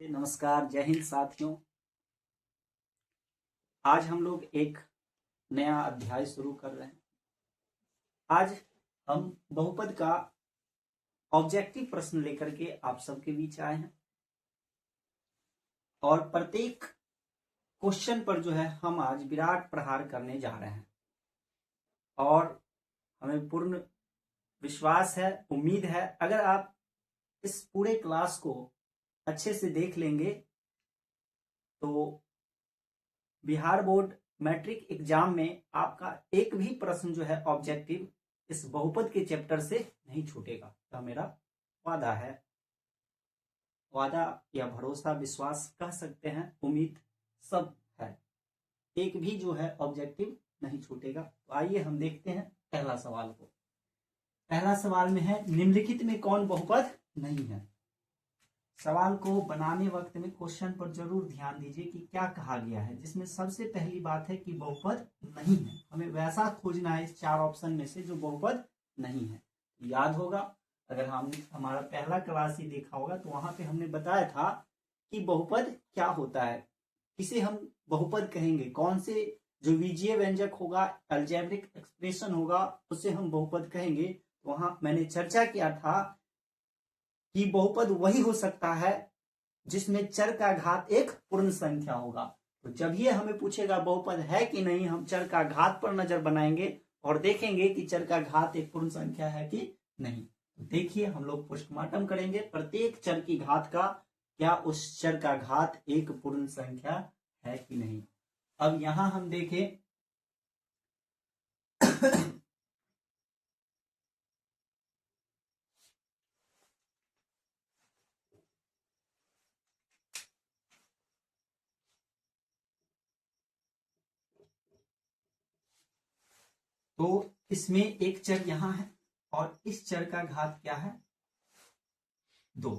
नमस्कार, जय हिंद साथियों। आज हम लोग एक नया अध्याय शुरू कर रहे हैं। आज हम बहुपद का ऑब्जेक्टिव प्रश्न लेकर के आप सबके बीच आए हैं और प्रत्येक क्वेश्चन पर जो है हम आज विराट प्रहार करने जा रहे हैं और हमें पूर्ण विश्वास है, उम्मीद है, अगर आप इस पूरे क्लास को अच्छे से देख लेंगे तो बिहार बोर्ड मैट्रिक एग्जाम में आपका एक भी प्रश्न जो है ऑब्जेक्टिव इस बहुपद के चैप्टर से नहीं छूटेगा। तो मेरा वादा है, वादा या भरोसा, विश्वास कह सकते हैं, उम्मीद सब है, एक भी जो है ऑब्जेक्टिव नहीं छूटेगा। तो आइए हम देखते हैं पहला सवाल को। पहला सवाल में है, निम्नलिखित में कौन बहुपद नहीं है। सवाल को बनाने वक्त में क्वेश्चन पर जरूर ध्यान दीजिए कि क्या कहा गया है, जिसमें सबसे पहली बात है कि बहुपद नहीं है। हमें वैसा खोजना है इस चार ऑप्शन में से जो बहुपद नहीं है। याद होगा, अगर हमने हमारा पहला क्लास ही देखा होगा तो वहां पे हमने बताया था कि बहुपद क्या होता है, किसे हम बहुपद कहेंगे, कौन से जो बीजीय व्यंजक होगा, अलजेब्रिक एक्सप्रेशन होगा, उसे हम बहुपद कहेंगे। वहां मैंने चर्चा किया था कि बहुपद वही हो सकता है जिसमें चर का घात एक पूर्ण संख्या होगा। तो जब ये हमें पूछेगा बहुपद है कि नहीं, हम चर का घात पर नजर बनाएंगे और देखेंगे कि चर का घात एक पूर्ण संख्या है कि नहीं। तो देखिए, हम लोग पोस्टमार्टम करेंगे प्रत्येक चर की घात का, क्या उस चर का घात एक पूर्ण संख्या है कि नहीं। अब यहां हम देखें तो इसमें एक चर यहां है और इस चर का घात क्या है, 2,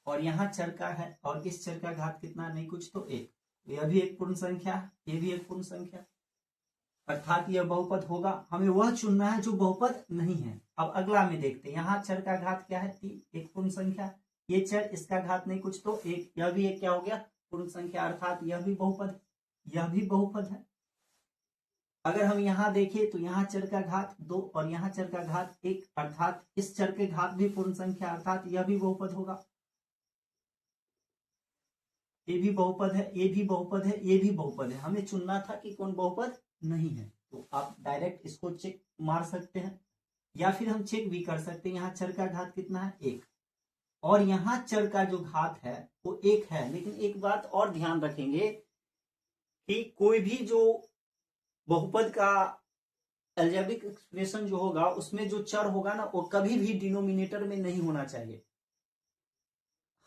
और यहां चर का है और इस चर का घात कितना, नहीं कुछ तो 1। यह भी एक पूर्ण संख्या है, ये भी एक पूर्ण संख्या, अर्थात यह बहुपद होगा। हमें वह चुनना है जो बहुपद नहीं है। अब अगला में देखते हैं, यहाँ चर का घात क्या है, 3, एक पूर्ण संख्या। ये चर, इसका घात नहीं कुछ तो 1, यह भी एक क्या हो गया, पूर्ण संख्या, अर्थात यह भी बहुपद, यह भी बहुपद है। अगर हम यहाँ देखें तो यहाँ चर का घात 2 और यहाँ चर का घात 1, अर्थात इस चर के घात भी पूर्ण संख्या, अर्थात यह भी बहुपद होगा। ये भी बहुपद है, ये भी बहुपद है, ये भी बहुपद है। हमें चुनना था कि कौन बहुपद नहीं है। तो आप डायरेक्ट इसको चेक मार सकते हैं या फिर हम चेक भी कर सकते हैं। यहाँ चर का घात कितना है, 1, और यहाँ चर का जो घात है वो 1 है। लेकिन एक बात और ध्यान रखेंगे कि कोई भी जो बहुपद का अलजेब्रिक एक्सप्रेशन जो होगा उसमें जो चर होगा ना, वो कभी भी डिनोमिनेटर में नहीं होना चाहिए,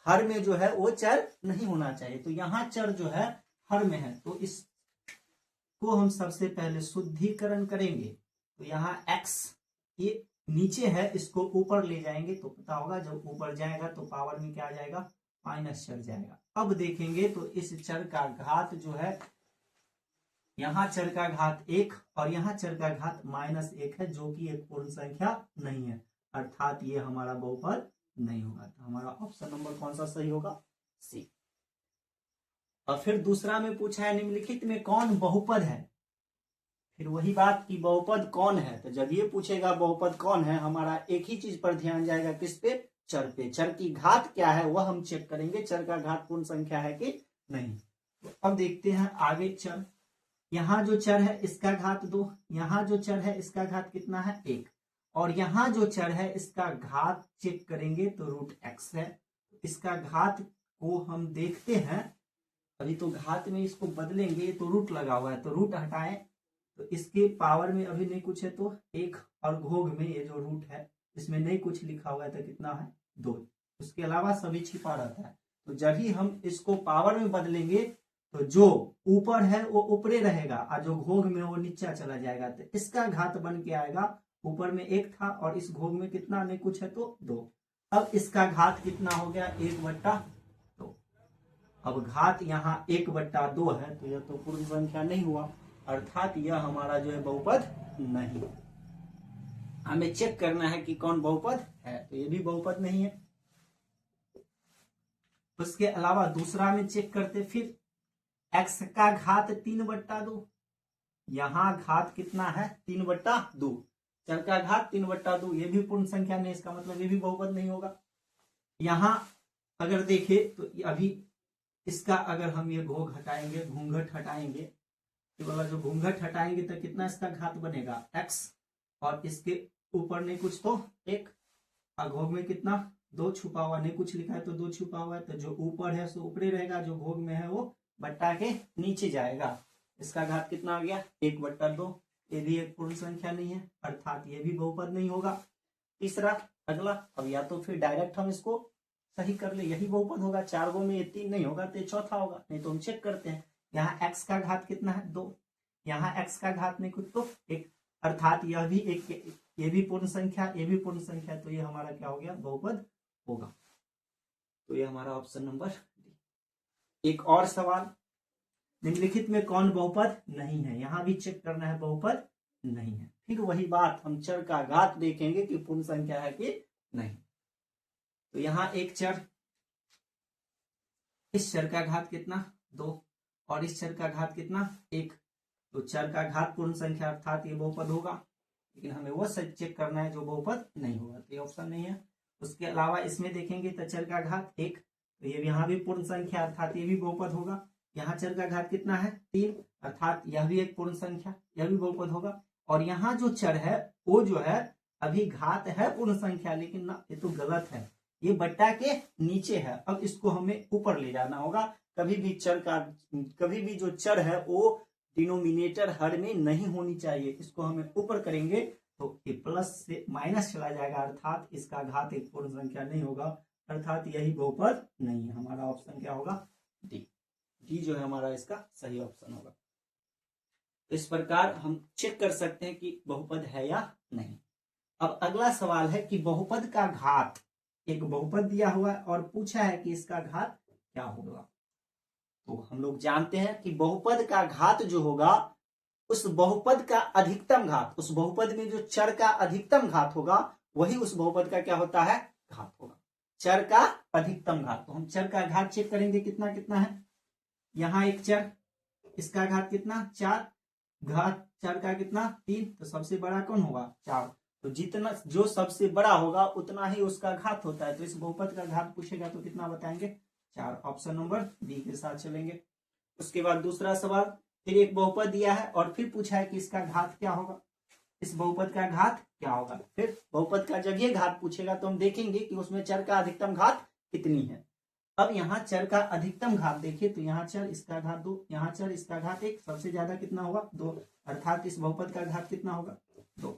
हर में जो है वो चर नहीं होना चाहिए। तो यहाँ चर जो है हर में है, तो इसको हम सबसे पहले शुद्धिकरण करेंगे। तो यहाँ x ये नीचे है, इसको ऊपर ले जाएंगे तो पता होगा जब ऊपर जाएगा तो पावर में क्या आ जाएगा, माइनस चर जाएगा। अब देखेंगे तो इस चर का घात जो है, यहाँ चर का घात 1 और यहाँ चर का घात -1 है, जो कि एक पूर्ण संख्या नहीं है, अर्थात ये हमारा बहुपद नहीं होगा। तो हमारा ऑप्शन नंबर कौन सा सही होगा, सी। और फिर दूसरा में पूछा है, निम्नलिखित में कौन बहुपद है। फिर वही बात कि बहुपद कौन है। तो जब ये पूछेगा बहुपद कौन है, हमारा एक ही चीज पर ध्यान जाएगा, किस पे, चर पे। चर की घात क्या है वह हम चेक करेंगे, चर का घात पूर्ण संख्या है कि नहीं। तो अब देखते हैं आगे चर। यहाँ जो चर है इसका घात 2, यहाँ जो चर है इसका घात कितना है, 1, और यहाँ जो चर है इसका घात चेक करेंगे तो √x है। इसका घात को हम देखते हैं, अभी तो घात में इसको बदलेंगे तो रूट लगा हुआ है, तो रूट हटाएं तो इसके पावर में अभी नहीं कुछ है तो 1, और घोग में ये जो रूट है इसमें नहीं कुछ लिखा हुआ है तो कितना है, 2। उसके अलावा सभी छिपा रहता है। तो जब ही हम इसको पावर में बदलेंगे तो जो ऊपर है वो ऊपरे रहेगा और जो घोग में वो नीचे चला जाएगा। तो इसका घात बन के आएगा, ऊपर में 1 था और इस घोग में कितना, नहीं कुछ है तो 2। अब इसका घात कितना हो गया, 1/2। अब घात यहाँ 1/2 है, तो यह तो पूर्ण संख्या नहीं हुआ, अर्थात यह हमारा जो है बहुपद नहीं। हमें चेक करना है कि कौन बहुपद है, तो ये भी बहुपद नहीं है। उसके अलावा दूसरा में चेक करते, फिर x का घात 3/2, यहाँ घात कितना है 3/2, चर का घात 3/2, ये भी पूर्ण संख्या नहीं, इसका मतलब ये भी बहुपद नहीं होगा। यहाँ अगर देखे तो अभी इसका अगर हम ये घोग हटाएंगे, घूंघट हटाएंगे, ये वाला जो घूंघट हटाएंगे तो कितना इसका घात बनेगा x, और इसके ऊपर नहीं कुछ तो 1, घोग में कितना 2 छुपा हुआ, नहीं कुछ लिखा है तो 2 छुपा हुआ है, तो जो ऊपर है सो ऊपरी रहेगा, जो घोग में है वो बट्टा के नीचे जाएगा। इसका घात कितना आ गया 1/2, ये भी एक पूर्ण संख्या नहीं है, अर्थात ये भी बहुपद नहीं होगा। तीसरा अगला, अब या तो फिर डायरेक्ट हम इसको सही कर ले, यही बहुपद होगा, 4 गो में ये 3 नहीं होगा तो ये चौथा होगा, नहीं तो हम चेक करते हैं। यहाँ x का घात कितना है 2, यहाँ x का घात नहीं कुछ तो 1, अर्थात यह भी एक, ये भी पूर्ण संख्या, ये भी पूर्ण संख्या, तो ये हमारा क्या हो गया बहुपद होगा। तो ये हमारा ऑप्शन नंबर डी। एक और सवाल, निम्नलिखित में कौन बहुपद नहीं है, यहां भी चेक करना है बहुपद नहीं है। फिर वही बात, हम चर का घात देखेंगे कि पूर्ण संख्या है कि नहीं। तो यहाँ एक चर, इस चर का घात कितना 2, और इस चर का घात कितना 1, तो चर का घात पूर्ण संख्या अर्थात ये बहुपद होगा, लेकिन हमें वो सच चेक करना है जो बहुपद नहीं होगा, तो ये ऑप्शन नहीं है। उसके अलावा इसमें देखेंगे तो चर का घात 1, तो ये यहाँ भी पूर्ण संख्या अर्थात ये भी बहुपद होगा। यहाँ चर का घात कितना है 3, अर्थात यह भी एक पूर्ण संख्या, यह भी बहुपद होगा। और यहाँ जो चर है वो जो है अभी घात है पूर्ण संख्या, लेकिन ना ये तो गलत है, ये बट्टा के नीचे है, अब इसको हमें ऊपर ले जाना होगा। कभी भी जो चर है वो डिनोमिनेटर हर में नहीं होनी चाहिए, इसको हमें ऊपर करेंगे तो ये प्लस से माइनस चला जाएगा, अर्थात इसका घात एक पूर्ण संख्या नहीं होगा, अर्थात यही बहुपद नहीं है। हमारा ऑप्शन क्या होगा डी, डी जो है हमारा इसका सही ऑप्शन होगा। इस प्रकार हम चेक कर सकते हैं कि बहुपद है या नहीं। अब अगला सवाल है कि बहुपद का घात, एक बहुपद दिया हुआ है और पूछा है कि इसका घात क्या होगा। तो हम लोग जानते हैं कि बहुपद का घात जो होगा उस बहुपद का अधिकतम घात, उस बहुपद में जो चर का अधिकतम घात होगा वही उस बहुपद का क्या होता है घात होगा, चर का अधिकतम घात। तो हम चर का घात चेक करेंगे कितना कितना है। यहाँ एक चर, इसका घात कितना 4, घात चर का कितना 3, तो सबसे बड़ा कौन होगा 4, तो जितना जो सबसे बड़ा होगा उतना ही उसका घात होता है। तो इस बहुपद का घात पूछेगा तो कितना बताएंगे 4, ऑप्शन नंबर डी के साथ चलेंगे। उसके बाद दूसरा सवाल, फिर एक बहुपद दिया है और फिर पूछा है कि इसका घात क्या होगा, इस बहुपद का घात क्या होगा। फिर बहुपद का जब ये घात पूछेगा तो हम देखेंगे कि उसमें चर का अधिकतम घात कितनी है। अब यहाँ चर का अधिकतम घात देखिए तो यहाँ चर इसका घात 2, यहाँ चर इसका घात 1, सबसे ज्यादा कितना होगा 2, अर्थात इस बहुपद का घात कितना होगा 2,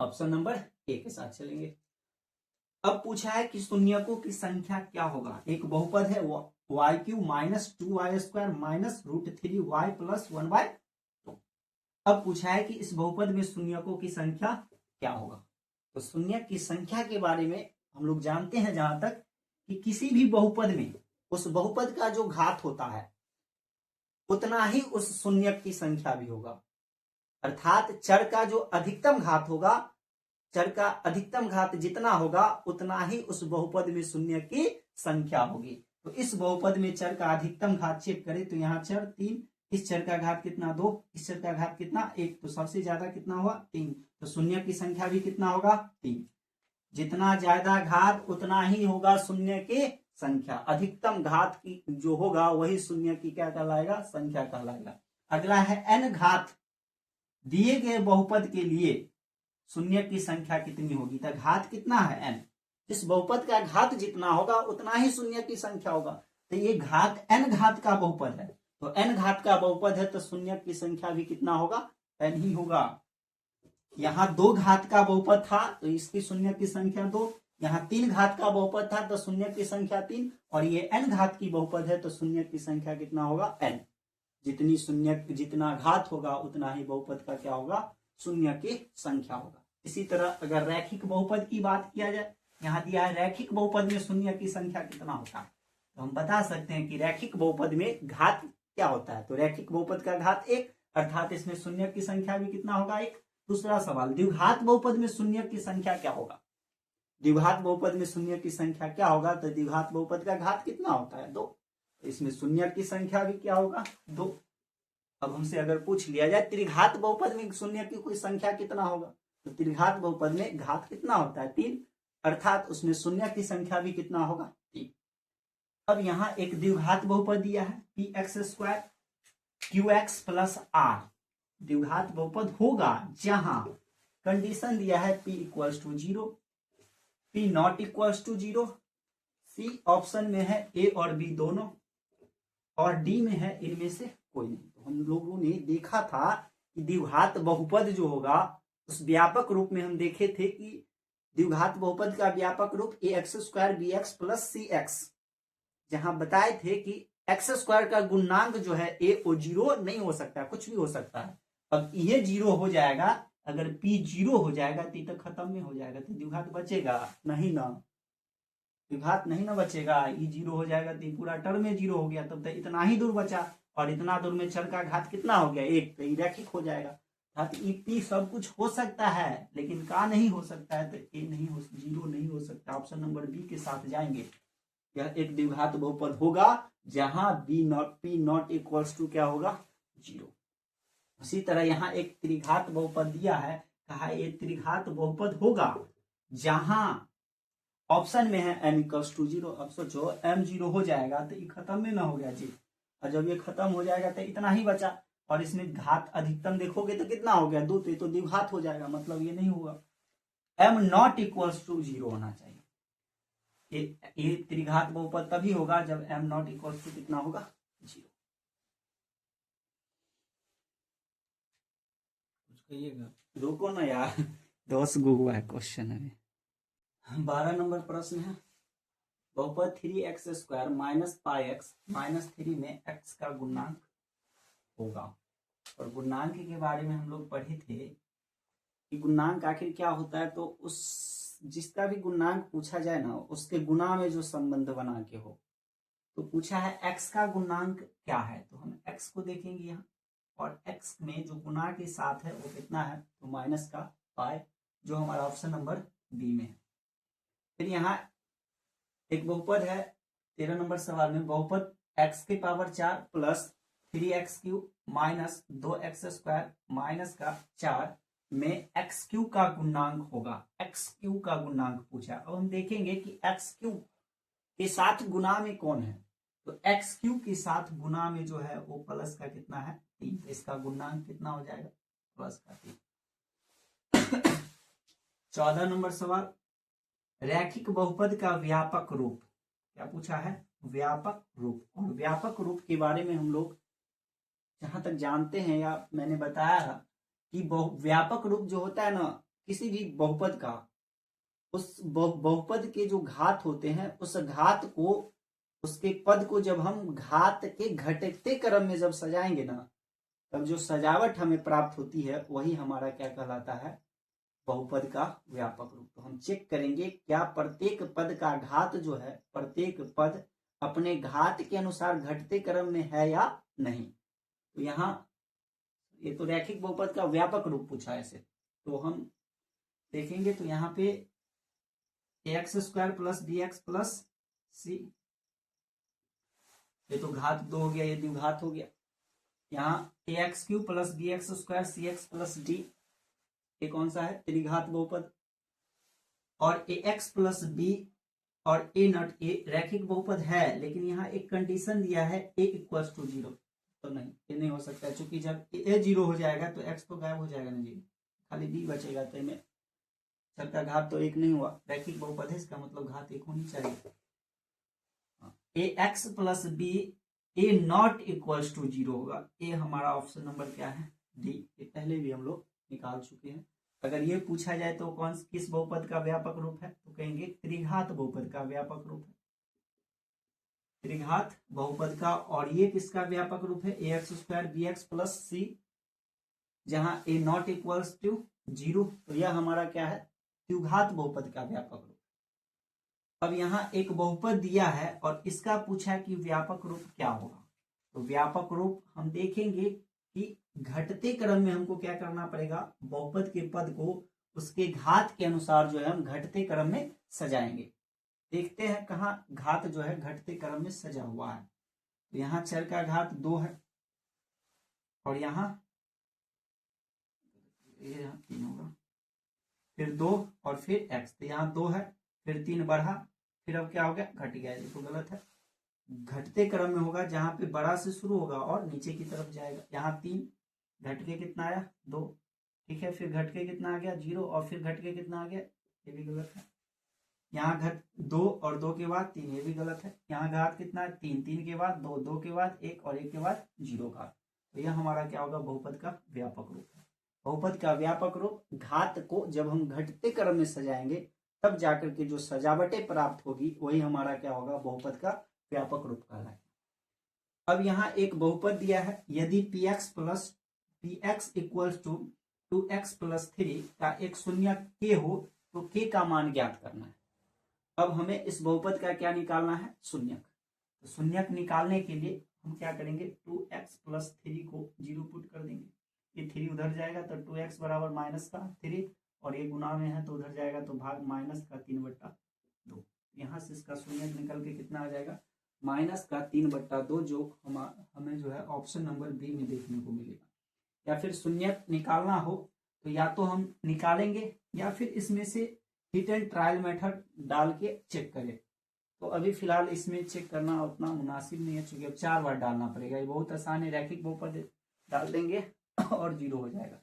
ऑप्शन नंबर ए के साथ चलेंगे। अब पूछा है कि शून्यकों की संख्या क्या होगा। एक बहुपद है y³ - 2y² - √3y + 1/2। अब पूछा है कि इस बहुपद में शून्यकों की संख्या क्या होगा। तो शून्य की संख्या के बारे में हम लोग जानते हैं जहां तक कि किसी भी बहुपद में उस बहुपद का जो घात होता है उतना ही उस शून्य की संख्या भी होगा, अर्थात चर का जो अधिकतम घात होगा, चर का अधिकतम घात जितना होगा उतना ही उस बहुपद में शून्य की संख्या होगी। तो इस बहुपद में चर का अधिकतम घात चेक करें तो यहाँ चर 3, इस चर का घात कितना 2, इस चर का घात कितना 1, तो सबसे ज्यादा कितना हुआ 3, तो शून्य की संख्या भी कितना होगा 3। जितना ज्यादा घात उतना ही होगा शून्य की संख्या, अधिकतम घात की जो होगा वही शून्य की क्या कहलाएगा संख्या कहलाएगा। अगला है n घात, दिए गए बहुपद के लिए शून्य की संख्या कितनी होगी। तो घात कितना है n, इस बहुपद का घात जितना होगा उतना ही शून्य की संख्या होगा। तो ये घात n घात का बहुपद है, तो n घात का बहुपद है तो शून्य की संख्या भी कितना होगा n ही होगा। यहाँ 2 घात का बहुपद था तो इसकी शून्य की संख्या 2, यहाँ 3 घात का बहुपद था तो शून्य की संख्या 3, और ये n घात की बहुपद है तो शून्य की संख्या कितना होगा n। जितना घात होगा उतना ही बहुपद का क्या होगा शून्य की संख्या होगा। इसी तरह अगर रैखिक बहुपद की बात किया जाए, यहाँ दिया है रैखिक बहुपद में शून्य की संख्या कितना होता है, तो हम बता सकते हैं कि रैखिक बहुपद में घात क्या होता है। तो रैखिक बहुपद का घात 1, अर्थात इसमें शून्य की संख्या भी कितना होगा 1। दूसरा सवाल, द्विघात बहुपद में शून्य की संख्या क्या होगा। द्विघात बहुपद में शून्य की संख्या क्या होगा, तो द्विघात बहुपद का घात कितना होता है 2, इसमें शून्य की संख्या भी क्या होगा 2। अब हमसे अगर पूछ लिया जाए त्रिघात बहुपद में शून्य की कोई संख्या कितना होगा, तो त्रिघात बहुपद में घात कितना होता है 3, अर्थात उसमें शून्य की संख्या भी कितना होगा 3। अब यहाँ एक द्विघात बहुपद दिया है p x square q x plus r, द्विघात बहुपद होगा जहां कंडीशन दिया है p equals to 0, p not equals to 0, C option में है a और b दोनों, और डी में है इनमें से कोई नहीं। तो हम लोगों ने देखा था कि द्विघात बहुपद जो होगा उस व्यापक रूप में हम देखे थे कि द्विघात बहुपद का व्यापक रूप a x square b x plus c x, जहां बताए थे कि एक्स स्क्वायर का गुणांक जो है ए ओ 0 नहीं हो सकता, कुछ भी हो सकता है। अब ये 0 हो जाएगा, अगर p 0 हो जाएगा तो खत्म में हो जाएगा, तो द्विघात बचेगा नहीं ना, द्विघात नहीं ना बचेगा, ये 0 हो जाएगा तो पूरा टर्म में 0 हो गया, तब तो इतना ही दूर बचा, और इतना दूर में चर का घात कितना हो गया 1, तो ये रैखिक हो जाएगा। p सब कुछ हो सकता है लेकिन का नहीं हो सकता है, तो ए नहीं हो, 0 नहीं हो सकता, ऑप्शन नंबर बी के साथ जाएंगे। यह एक द्विघात बहुपद होगा जहां p नॉट इक्वल्स टू क्या होगा 0। उसी तरह यहाँ एक त्रिघात बहुपद दिया है, कहा ये त्रिघात बहुपद होगा जहां ऑप्शन में है m इक्वल्स टू 0। अब सोचो m 0 हो जाएगा तो ये खत्म में ना हो गया जी, और जब ये खत्म हो जाएगा तो इतना ही बचा, और इसमें घात अधिकतम देखोगे तो कितना हो गया 2, तो ये तो द्विघात हो जाएगा, मतलब ये नहीं होगा, m नॉट इक्वल्स टू 0 होना चाहिए। ये त्रिघात बहुपद तभी होगा जब m नॉट इक्वल्स टू कितना होगा 0। रुको ना यार, 10 गो हुआ है क्वेश्चन है। 12 नंबर प्रश्न है, बहुपद 3x square minus pi x minus 3 में x का गुणांक होगा। और गुणांक के बारे में हम लोग पढ़े थे कि गुणांक आखिर क्या होता है, तो उस जिसका भी गुणांक पूछा जाए ना उसके गुणा में जो संबंध बना के हो, तो पूछा है x का गुणांक क्या है, तो हम x को देखेंगे यहाँ, और x में जो गुणा के साथ है वो कितना है, तो माइनस का पाई, जो हमारा ऑप्शन नंबर बी में है। फिर यहाँ एक बहुपद है 13 नंबर सवाल में, बहुपद x के power 4 plus 3x cube minus 2x square minus का 4 में x क्यूब का गुणांक होगा, x क्यूब का गुणांक पूछा। अब हम देखेंगे कि x क्यूब के साथ गुणा में कौन है, तो x क्यूब के साथ गुणा में जो है वो प्लस का कितना है 3, इसका गुणांक कितना हो जाएगा प्लस का 3। 14 नंबर सवाल, रैखिक बहुपद का व्यापक रूप क्या पूछा है, व्यापक रूप। और व्यापक रूप के बारे में हम लोग जहां तक जानते हैं या मैंने बताया कि व्यापक रूप जो होता है ना किसी भी बहुपद का, उस बहुपद के जो घात होते हैं उस घात को, उसके पद को जब हम घात के घटते क्रम में जब सजाएंगे ना, तब जो सजावट हमें प्राप्त होती है वही हमारा क्या कहलाता है, बहुपद का व्यापक रूप। तो हम चेक करेंगे क्या प्रत्येक पद का घात जो है, प्रत्येक पद अपने घात के अनुसार घटते क्रम में है या नहीं। तो यहाँ ये तो रैखिक बहुपद का व्यापक रूप पूछा है ऐसे, तो हम देखेंगे तो यहाँ पे ax square plus b x plus c, ये तो घात 2 हो गया, ये द्विघात हो गया। यहाँ ax cube plus b x square c x plus d, ये कौन सा है त्रिघात बहुपद। और ax प्लस बी और a नॉट ए रैखिक बहुपद है, लेकिन यहाँ एक कंडीशन दिया है a इक्वल्स टू 0, तो नहीं ये नहीं हो सकता, क्योंकि जब a 0 हो जाएगा तो x तो गायब हो जाएगा ना जी, खाली b बचेगा, तो में चर का घात तो 1 नहीं हुआ, रैखिक बहुपद है इसका मतलब घात 1 होनी चाहिए। ax plus b a not equals to 0 होगा, a हमारा ऑप्शन नंबर क्या है डी, ये पहले भी हम लोग निकाल चुके हैं। अगर ये पूछा जाए तो कौन किस बहुपद का व्यापक रूप है, तो कहेंगे त्रिघात बहुपद का व्यापक रूप है, त्रिघात बहुपद का। और ये किसका व्यापक रूप है, ax square b x plus c, जहां a नॉट इक्वल्स टू 0, तो यह हमारा क्या है द्विघात बहुपद का व्यापक रूप। अब यहाँ एक बहुपद दिया है और इसका पूछा कि व्यापक रूप क्या होगा, तो व्यापक रूप हम देखेंगे कि घटते क्रम में हमको क्या करना पड़ेगा, बहुपद के पद को उसके घात के अनुसार जो है हम घटते क्रम में सजाएंगे। देखते हैं कहाँ घात जो है घटते क्रम में सजा हुआ है। तो यहाँ चर का घात 2 है और यहाँ 3 होगा, फिर 2 और फिर x। तो यहाँ 2 है, फिर 3 बढ़ा, फिर अब क्या हो गया, घट गया। ये तो गलत है, घटते क्रम में होगा, जहां पे बड़ा से शुरू होगा और नीचे की तरफ जाएगा। यहाँ 3 घट के कितना आया, 2, ठीक है। फिर घट के कितना आ गया, 0, और फिर घट के कितना आ गया, ये भी गलत है। यहाँ घट 2 और 2 के बाद 3, ये भी गलत है। यहाँ घात कितना है, 3, 3 के बाद 2, 2 के बाद 1 और 1 के बाद 0 घात। तो यह हमारा क्या होगा, बहुपद का व्यापक रूप है। बहुपद का व्यापक रूप, घात को जब हम घटते क्रम में सजाएंगे तब जाकर के जो सजावटें प्राप्त होगी वही हमारा क्या होगा, बहुपद का व्यापक रूप कहलाएगा। अब यहाँ एक बहुपद दिया है, यदि px equals to 2x plus 3 का एक शून्यक k हो तो k का मान ज्ञात करना है। अब हमें इस बहुपद का क्या निकालना है, शून्यक। तो शून्यक निकालने के लिए हम क्या करेंगे, 2x प्लस 3 को 0 पुट कर देंगे। ये 3 उधर जाएगा तो 2x बराबर माइनस का 3, और ये गुना में है तो उधर जाएगा तो भाग माइनस का 3/2। यहाँ से इसका शून्यक निकल के कितना आ जाएगा, माइनस का 3/2, जो हमें जो है ऑप्शन नंबर बी में देखने को मिलेगा। या फिर शून्यक निकालना हो तो या तो हम निकालेंगे या फिर इसमें से हिट एंड ट्रायल मेथड डाल के चेक करें। तो अभी फिलहाल इसमें चेक करना उतना मुनासिब नहीं है, चूंकि अब 4 बार डालना पड़ेगा। ये बहुत आसान है, रैखिक बहुपद डाल देंगे और 0 हो जाएगा,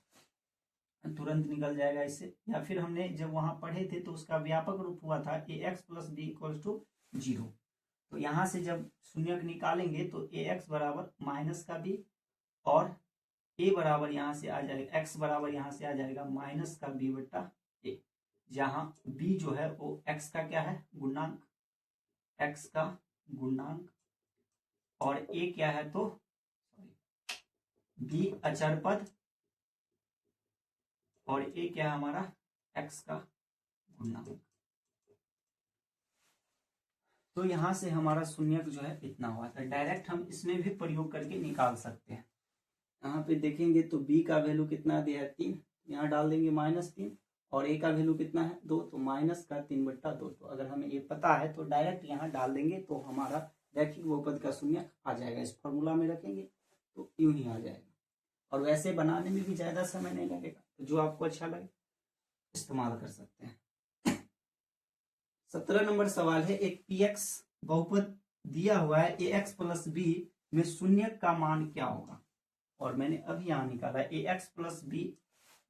तुरंत निकल जाएगा इससे। या फिर हमने जब वहां पढ़े थे तो उसका व्यापक रूप हुआ था ax plus b equal to 0। तो यहाँ से जब शून्यक निकालेंगे तो ax बराबर माइनस का b, और a बराबर यहाँ से आ जाएगा, x बराबर यहाँ से आ जाएगा माइनस का b/a, जहाँ b जो है वो x का क्या है, गुणांक, x का गुणांक, और a क्या है, तो b अचर पद, और a क्या है हमारा, x का गुणांक। तो यहां से हमारा शून्यक जो है इतना हुआ था। डायरेक्ट हम इसमें भी प्रयोग करके निकाल सकते हैं। यहाँ पे देखेंगे तो b का वैल्यू कितना दिया है, 3, यहाँ डाल देंगे -3, और a का वैल्यू कितना है, 2, तो माइनस का 3/2। तो अगर हमें ये पता है तो डायरेक्ट यहाँ डाल देंगे तो हमारा रैखिक बहुपद का शून्यक आ जाएगा। इस फॉर्मूला में रखेंगे तो यूं ही आ जाएगा, और वैसे बनाने में भी ज्यादा समय नहीं लगेगा। तो जो आपको अच्छा लगे इस्तेमाल कर सकते हैं। 17 नंबर सवाल है, एक px बहुपद दिया हुआ है, ax प्लस b में शून्यक का मान क्या होगा। और मैंने अभी यहाँ निकाला ax प्लस b,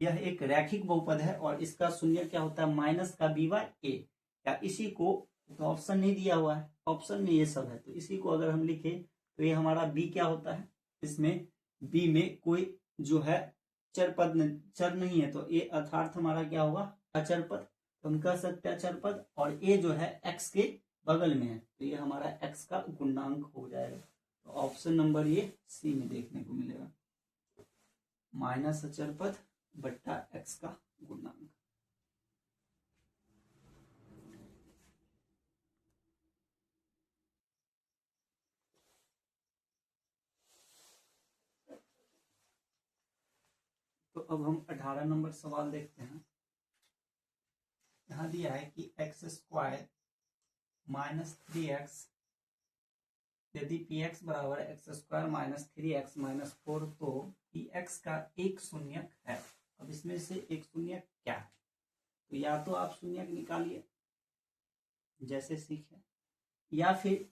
यह एक रैखिक बहुपद है और इसका शून्यक क्या होता है, माइनस का b/a। या इसी को, तो ऑप्शन नहीं दिया हुआ है, ऑप्शन में ये सब है, तो इसी को अगर हम लिखे तो ये हमारा b क्या होता है, इसमें b में कोई जो है चर पद चर नहीं है, तो a अर्थात हमारा क्या होगा, अचर पद। तो हम कह सकते हैं अचर पद, और a जो है x के बगल में है, तो ये हमारा x का गुणांक हो जाएगा। तो ऑप्शन नंबर ये सी में देखने को मिलेगा, माइनस अचर पद बट्टा x का गुणांक। तो अब हम 18 नंबर सवाल देखते हैं। यहाँ दिया है कि x² माइनस 3x, यदि px बराबर x² माइनस 3x माइनस 4, तो px का एक शून्यक है। अब इसमें से एक शून्यक क्या है, तो या तो आप शून्यक निकालिए जैसे सीखे, या फिर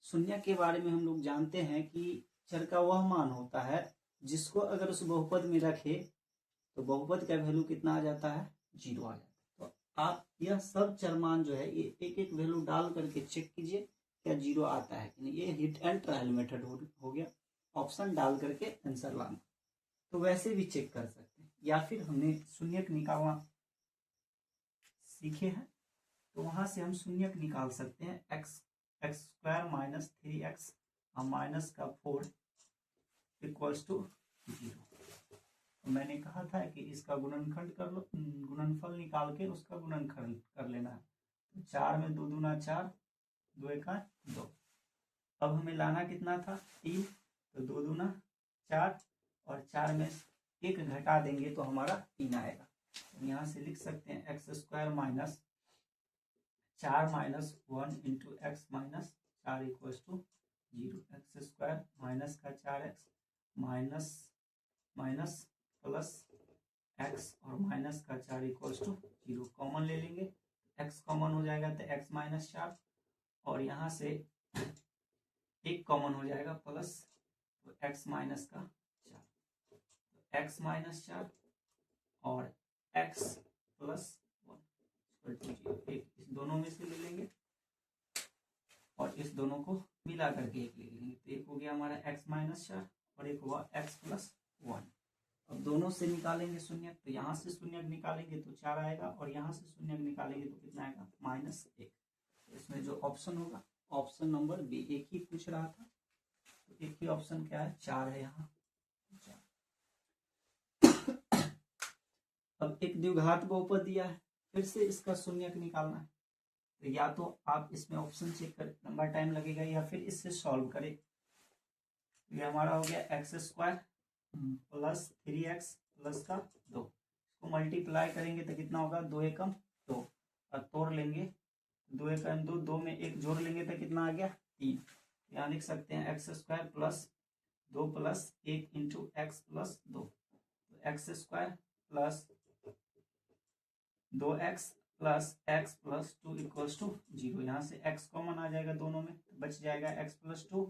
शून्यक के बारे में हम लोग जानते हैं कि चर का वह मान होता है जिसको अगर उस बहुपद में रखे तो बहुपद का वैल्यू कितना आ जाता है, 0 आ जाता है। तो आप यह सब चर मान जो है ये एक एक वैल्यू डाल करके चेक कीजिए क्या 0 आता है कि नहीं। ये हिट एंड ट्रायल मेथड हो गया, ऑप्शन डाल करके आंसर लाना। तो वैसे भी चेक कर सकते हैं, या फिर हमने शून्यक निकालना सीखे हैं तो वहां से हम शून्यक निकाल सकते हैं। x² माइनस 3x माइनस का 4 इक्वल्स टू 0। मैंने कहा था कि इसका गुणनखंड कर लो, गुणनफल निकाल के उसका गुणनखंड कर लेना है। तो 4 में 2 दूना 4, 2 1 2। अब हमें लाना कितना था, 3, तो 2 दूना 4, और 4 में 1 घटा देंगे तो हमारा 3 आएगा। यहाँ से लिख सकते हैं x square minus 4 minus 1 into x minus 4 equals to 0। X square minus का 4x minus minus plus x और माइनस का 4 इक्वल्स टू 0। कॉमन ले लेंगे, एक्स कॉमन हो जाएगा तो एक्स माइनस 4 और यहाँ से एक कॉमन हो जाएगा प्लस तो एक्स माइनस का 4, तो एक्स माइनस 4 और एक्स प्लस 1 एक इस दोनों में से ले लेंगे और इस दोनों को मिला करके एक ले लेंगे। तो एक हो गया हमारा एक्स माइनस 4 और एक हुआ एक्स प्लस 1। अब दोनों से निकालेंगे शून्य, तो यहाँ से शून्य निकालेंगे तो 4 आएगा और यहाँ से शून्य निकालेंगे तो कितना आएगा -1। तो इसमें जो ऑप्शन होगा ऑप्शन नंबर बी, एक ही पूछ रहा था तो एक ही ऑप्शन क्या है 4 है यहाँ 4। अब एक द्विघात बहुपद दिया है, फिर से इसका शून्य निकालना है, तो या तो आप इसमें ऑप्शन चेक कर, लंबा टाइम लगेगा, या फिर इससे सॉल्व करें। ये हमारा हो गया x square plus 3x plus का 2, इसको मल्टीप्लाई करेंगे तो कितना होगा 2 एकम 2 और तोड़ लेंगे 2 एकम 2, 2 में एक जोड़ लेंगे तो कितना आ गया 3। यहाँ लिख सकते हैं x square plus 2 plus 1 into x plus 2, तो x square plus 2x plus x plus 2 equals to 0। यहाँ से x कॉमन आ जाएगा दोनों में, तो बच जाएगा x प्लस 2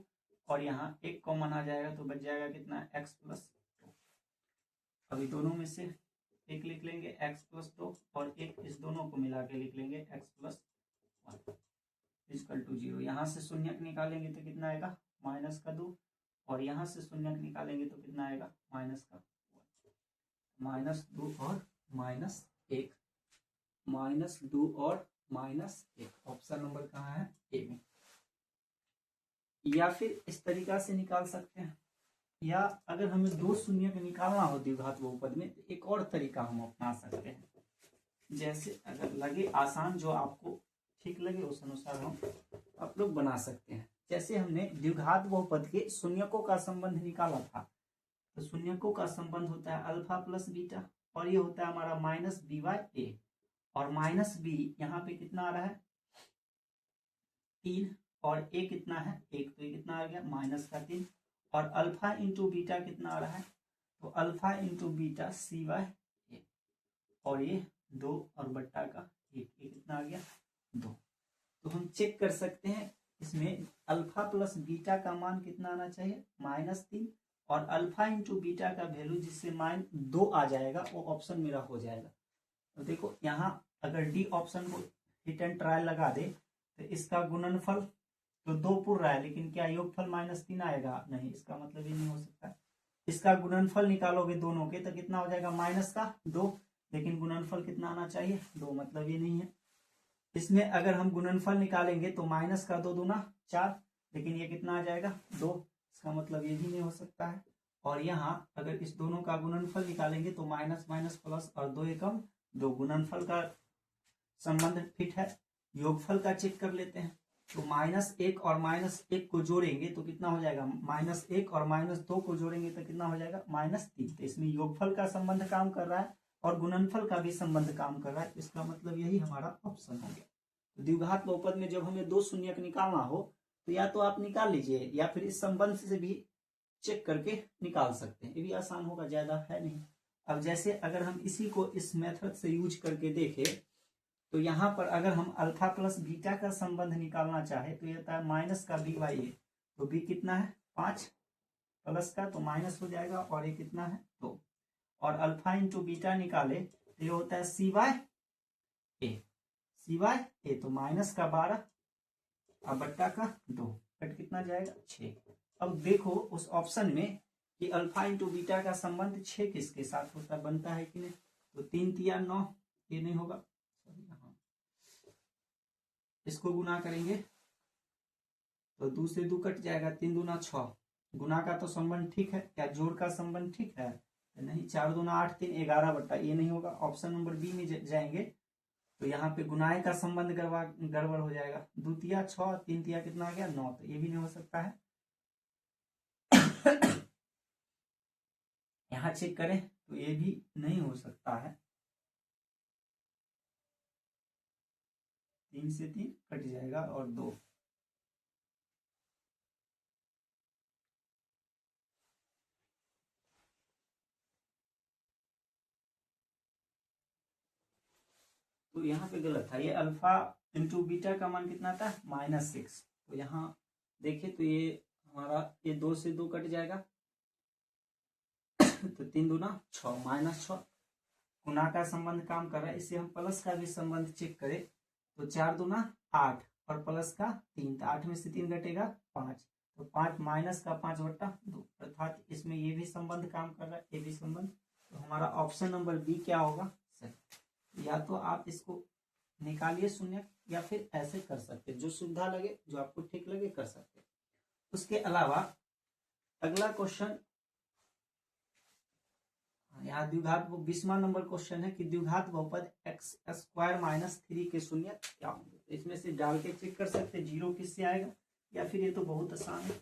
और यहाँ एक कॉमन आ जाएगा तो बच जाएगा कितना x प्लस 2। अभी दोनों में से एक लिख लेंगे x प्लस 2 और एक इस दोनों को मिला के लिख लेंगे x प्लस 1 इक्वल टू 0। यहाँ से शून्य निकालेंगे तो कितना आएगा माइनस का 2 और यहाँ से शून्य निकालेंगे तो कितना आएगा माइनस का 1। -2 और -1, -2 और -1, ऑप्शन नंबर कहाँ है ए में। या फिर इस तरीका से निकाल सकते हैं, या अगर हमें 2 शून्य का निकालना हो द्विघात बहुपद में तो एक और तरीका हम अपना सकते हैं। जैसे अगर लगे आसान, जो आपको ठीक लगे उस अनुसार हम आप लोग बना सकते हैं। जैसे हमने द्विघात बहुपद के शून्यकों का संबंध निकाला था, तो शून्यकों का संबंध होता है अल्फा प्लस बीटा और ये होता है हमारा -b/a और -b यहाँ पे कितना आ रहा है 3 और a कितना है 1, तो ये कितना आ गया -3 और अल्फा इंटू बीटा कितना आ रहा है, तो अल्फा इंटू बीटा c/a और ये 2 और बट्टा का 1, ये कितना आ गया 2। तो हम चेक कर सकते हैं इसमें अल्फा प्लस बीटा का मान कितना आना चाहिए -3 और अल्फा इंटू बीटा का वैल्यू जिससे -2 आ जाएगा वो ऑप्शन मेरा हो जाएगा। तो देखो यहाँ अगर डी ऑप्शन को हिट एंड ट्रायल लगा दे तो इसका गुणनफल तो 2 पूर्ण रहा है, लेकिन क्या योगफल -3 आएगा, नहीं, इसका मतलब ये नहीं हो सकता। इसका गुणनफल निकालोगे दोनों के तो कितना हो जाएगा -2, लेकिन गुणनफल कितना आना चाहिए 2, मतलब ये नहीं है। इसमें अगर हम गुणनफल निकालेंगे तो -2 दूना 4, लेकिन ये कितना आ जाएगा 2, इसका मतलब ये भी नहीं हो सकता है। और यहाँ अगर इस दोनों का गुणनफल निकालेंगे तो माइनस माइनस प्लस और 2 एकम 2, गुणनफल का संबंध फिट है। योगफल का चेक कर लेते हैं, तो -1 और -1 को जोड़ेंगे तो कितना हो जाएगा -1 और -2 को जोड़ेंगे तो कितना हो जाएगा -3। तो इसमें योगफल का संबंध काम कर रहा है और गुणनफल का भी संबंध काम कर रहा है, इसका मतलब यही हमारा ऑप्शन हो गया। तो द्विघात बहुपद में जब हमें 2 शून्यक निकालना हो तो या तो आप निकाल लीजिए या फिर इस संबंध से भी चेक करके निकाल सकते हैं, ये भी आसान होगा, ज्यादा है नहीं। अब जैसे अगर हम इसी को इस मेथड से यूज करके देखें तो यहाँ पर अगर हम अल्फा प्लस बीटा का संबंध निकालना चाहे तो ये होता है माइनस का b/a, तो b कितना है 5 प्लस का तो माइनस हो जाएगा और ये कितना है 2, और अल्फा इंटू बीटा निकाले तो ये होता है c/a, तो माइनस का 12 और बट्टा का 2, कट कितना जाएगा 6। अब देखो उस ऑप्शन में कि अल्फा इंटू बीटा का संबंध 6 किसके साथ होता है, बनता है कि नहीं, तो 3 तिया 9, ये नहीं होगा, इसको गुना करेंगे तो 2 से 2 कट जाएगा, 3 दूना 6, गुना का तो संबंध ठीक है, क्या जोड़ का संबंध ठीक है, नहीं, 4 दूना 8, 3 11 बट्टा, ये नहीं होगा। ऑप्शन नंबर बी में जाएंगे तो यहाँ पे गुनाए का संबंध गड़बड़ हो जाएगा, 2 तिया 6, 3 तिया कितना आ गया 9, तो ये भी नहीं हो सकता है। यहाँ चेक करें तो ये भी नहीं हो सकता है। 3 से 3 कट जाएगा और 2। तो यहाँ पे गलत था, ये अल्फा इंटू बीटा का मान कितना था -6। तो यहाँ देखिए तो ये हमारा ये 2 से 2 कट जाएगा तो 3 दूना 6 -6। गुना का संबंध काम कर रहा है, इससे हम प्लस का भी संबंध चेक करें तो 4 दूना 8 और प्लस का 3, तो 8 में से 3 घटेगा 5, तो 5 माइनस का 5/2 अर्थात इसमें ये भी संबंध काम कर रहा है, ये भी संबंध। तो हमारा ऑप्शन नंबर बी क्या होगा सही। या तो आप इसको निकालिए शून्य या फिर ऐसे कर सकते, जो सुविधा लगे, जो आपको ठीक लगे कर सकते। उसके अलावा अगला क्वेश्चन यहाँ द्विघात 20वां नंबर क्वेश्चन है कि द्विघात बहुपद x² - 3 के शून्य क्या होंगे। तो इसमें से डाल के चेक कर सकते, 0 किससे आएगा, या फिर ये तो बहुत आसान है,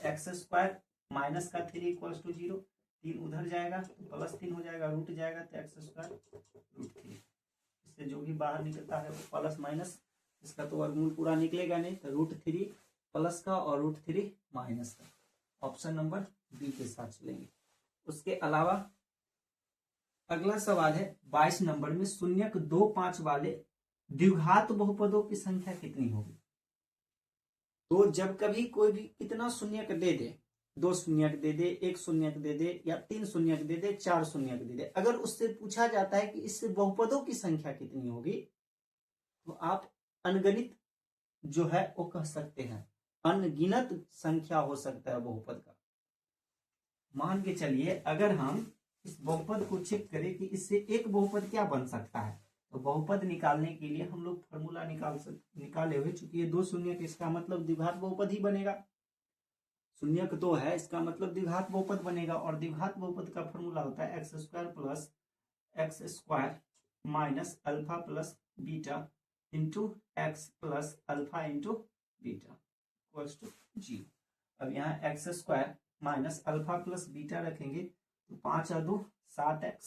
x² - 3 = 0, 3 उधर जाएगा तो +3 हो जाएगा, रूट जाएगा तो x² √3। इससे जो भी बाहर निकलता है वो प्लस माइनस, इसका तो वर्गमूल पूरा निकलेगा नहीं, तो √3 प्लस का और √3 माइनस का। ऑप्शन नंबर बी के साथ चलेंगे। उसके अलावा अगला सवाल है 22 नंबर में, शून्यक 2, 5 वाले द्विघात बहुपदों की संख्या कितनी होगी। तो जब कभी कोई भी कितना शून्यक दे दे, 2 शून्यक दे दे, 1 शून्यक दे दे, या 3 शून्यक दे दे, 4 शून्यक दे दे, अगर उससे पूछा जाता है कि इससे बहुपदों की संख्या कितनी होगी, तो आप अनगणित जो है वो कह सकते हैं, अनगिनत संख्या हो सकता है बहुपद का। मान के चलिए अगर हम इस बहुपद को चेक करें कि इससे एक बहुपद क्या बन सकता है, तो बहुपद निकालने के लिए हम लोग फॉर्मूला निकाले हुए, चूंकि ये 2 शून्यक, इसका मतलब द्विघात बहुपद ही बनेगा। शून्यक 2 है, इसका मतलब द्विघात बहुपद बनेगा, और द्विघात बहुपद का फॉर्मूला होता है x² + x² - alpha plus beta into x plus alpha into beta = 0। अब यहाँ x² - अल्फा प्लस बीटा रखेंगे तो 5 और 2 7x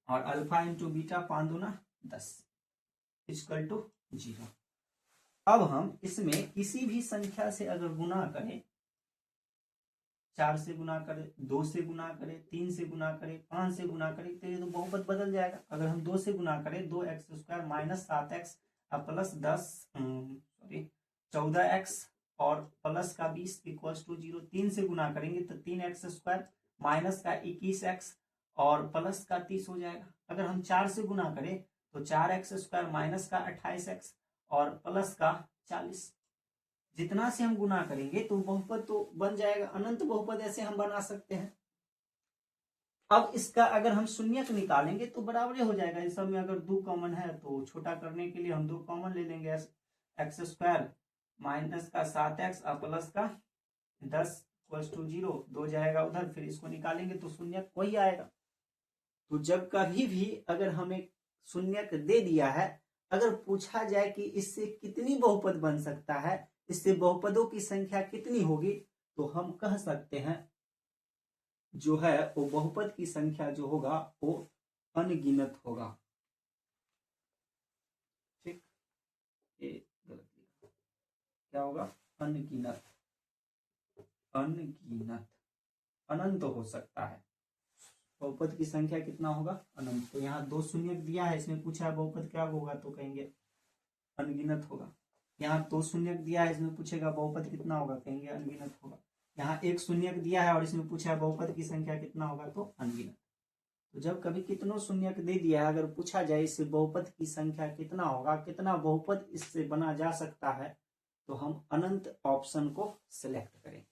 और अल्फा इंटू बीटा 5 दूना 10 = 0। अब हम इसमें किसी भी संख्या से अगर गुना करें, 4 से गुना करें, 2 से गुना करें, 3 से गुना करें, 5 से गुना करें, तो ये तो बहुपद बदल जाएगा। अगर हम 2 से गुना करें, 2x² - 7x प्लस 14x और प्लस का 20 = 0। 3 से गुना करेंगे तो 3x² माइनस का 21x और प्लस का 30 हो जाएगा। अगर हम 4 से गुना करें तो 4x² माइनस का 28x और प्लस का 40। जितना से हम गुना करेंगे तो बहुपद तो बन जाएगा, अनंत बहुपद ऐसे हम बना सकते हैं। अब इसका अगर हम शून्यक निकालेंगे तो बराबर हो जाएगा। इस सब में अगर 2 कॉमन है तो छोटा करने के लिए हम 2 कॉमन ले लेंगे, x² माइनस का 7x और प्लस का 10 = 0, 2 जाएगा उधर, फिर इसको निकालेंगे तो शून्यक वही आएगा। तो जब कभी भी अगर हमें शून्यक दे दिया है, अगर पूछा जाए कि इससे कितनी बहुपद बन सकता है, इससे बहुपदों की संख्या कितनी होगी, तो हम कह सकते हैं जो है वो बहुपद की संख्या जो होगा वो अनगिनत होगा। ठीक, ये गलत लिखा, क्या होगा अनगिनत। अनगिनत अनंत हो सकता है, बहुपद की संख्या कितना होगा अनंत। तो यहाँ 2 शून्यक दिया है, इसमें पूछा है बहुपद क्या होगा, तो कहेंगे अनगिनत होगा। यहाँ 2 शून्यक दिया है, इसमें पूछेगा बहुपद कितना होगा, कहेंगे अनगिनत होगा। यहाँ 1 शून्यक दिया है और इसमें पूछा है बहुपद की संख्या कितना होगा, तो अनगिनत। तो जब कभी कितनों शून्यक दे दिया है, अगर पूछा जाए इससे बहुपद की संख्या कितना होगा, कितना बहुपद इससे बना जा सकता है, तो हम अनंत ऑप्शन को सिलेक्ट करें।